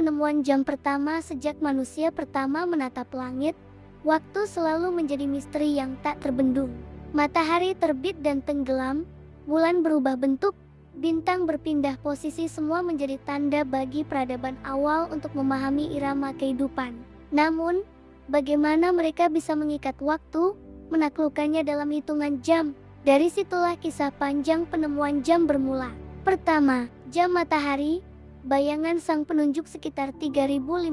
penemuan jam pertama sejak manusia pertama menatap langit, waktu selalu menjadi misteri yang tak terbendung. Matahari terbit dan tenggelam, bulan berubah bentuk, bintang berpindah posisi, semua menjadi tanda bagi peradaban awal untuk memahami irama kehidupan. Namun, bagaimana mereka bisa mengikat waktu, menaklukkannya dalam hitungan jam? Dari situlah kisah panjang penemuan jam bermula. Pertama, jam matahari, bayangan sang penunjuk sekitar 3.500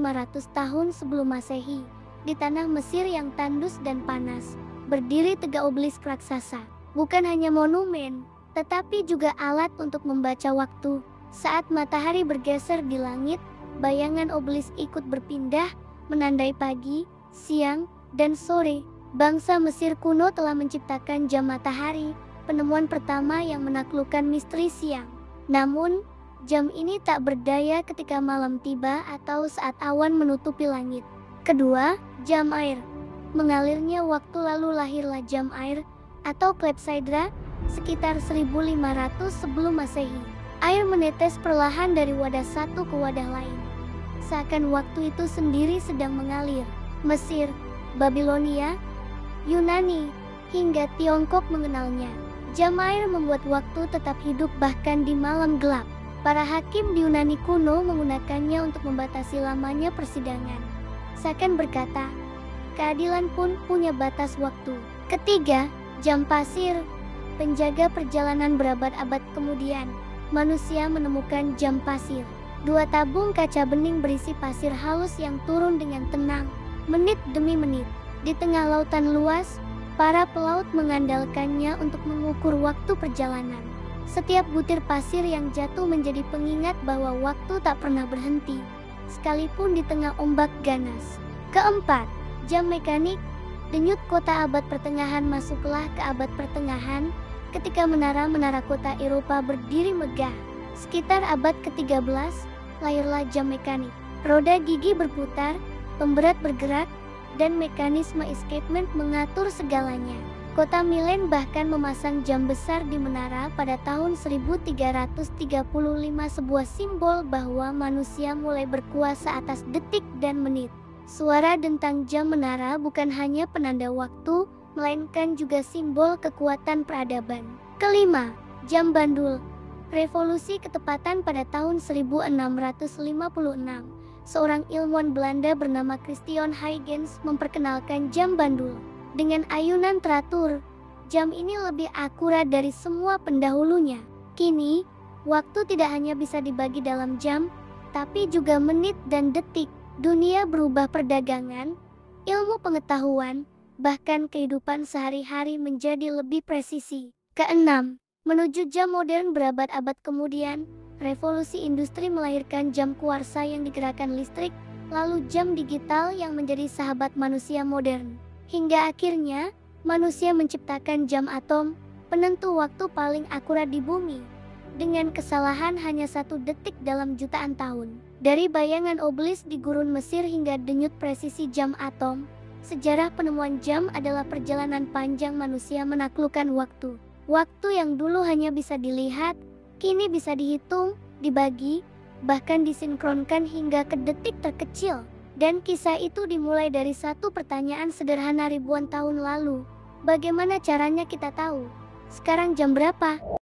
tahun sebelum Masehi. Di tanah Mesir yang tandus dan panas, berdiri tegak obelisk raksasa. Bukan hanya monumen, tetapi juga alat untuk membaca waktu. Saat matahari bergeser di langit, bayangan obelisk ikut berpindah, menandai pagi, siang, dan sore. Bangsa Mesir kuno telah menciptakan jam matahari, penemuan pertama yang menaklukkan misteri siang. Namun, jam ini tak berdaya ketika malam tiba atau saat awan menutupi langit. Kedua, jam air. Mengalirnya waktu, lalu lahirlah jam air atau klepsydra sekitar 1500 sebelum Masehi. Air menetes perlahan dari wadah satu ke wadah lain, seakan waktu itu sendiri sedang mengalir. Mesir, Babilonia, Yunani, hingga Tiongkok mengenalnya. Jam air membuat waktu tetap hidup bahkan di malam gelap. Para hakim di Yunani kuno menggunakannya untuk membatasi lamanya persidangan. Seakan berkata, keadilan pun punya batas waktu. Ketiga, jam pasir. Penjaga perjalanan berabad-abad kemudian, manusia menemukan jam pasir. Dua tabung kaca bening berisi pasir halus yang turun dengan tenang, menit demi menit. Di tengah lautan luas, para pelaut mengandalkannya untuk mengukur waktu perjalanan. Setiap butir pasir yang jatuh menjadi pengingat bahwa waktu tak pernah berhenti, sekalipun di tengah ombak ganas. Keempat, jam mekanik. Denyut kota abad pertengahan. Masuklah ke abad pertengahan, ketika menara-menara kota Eropa berdiri megah. Sekitar abad ke-13, lahirlah jam mekanik. Roda gigi berputar, pemberat bergerak, dan mekanisme escapement mengatur segalanya. Kota Milen bahkan memasang jam besar di menara pada tahun 1335, sebuah simbol bahwa manusia mulai berkuasa atas detik dan menit. Suara dentang jam menara bukan hanya penanda waktu, melainkan juga simbol kekuatan peradaban. Kelima, jam bandul. Revolusi ketepatan pada tahun 1656. Seorang ilmuwan Belanda bernama Christian Huygens memperkenalkan jam bandul. Dengan ayunan teratur, jam ini lebih akurat dari semua pendahulunya. Kini, waktu tidak hanya bisa dibagi dalam jam, tapi juga menit dan detik. Dunia berubah, perdagangan, ilmu pengetahuan, bahkan kehidupan sehari-hari menjadi lebih presisi. Keenam, menuju jam modern berabad-abad kemudian, revolusi industri melahirkan jam kuarsa yang digerakkan listrik, lalu jam digital yang menjadi sahabat manusia modern. Hingga akhirnya, manusia menciptakan jam atom, penentu waktu paling akurat di bumi, dengan kesalahan hanya 1 detik dalam jutaan tahun. Dari bayangan obelisk di gurun Mesir hingga denyut presisi jam atom, sejarah penemuan jam adalah perjalanan panjang manusia menaklukkan waktu. Waktu yang dulu hanya bisa dilihat, kini bisa dihitung, dibagi, bahkan disinkronkan hingga ke detik terkecil. Dan kisah itu dimulai dari satu pertanyaan sederhana ribuan tahun lalu. Bagaimana caranya kita tahu sekarang jam berapa?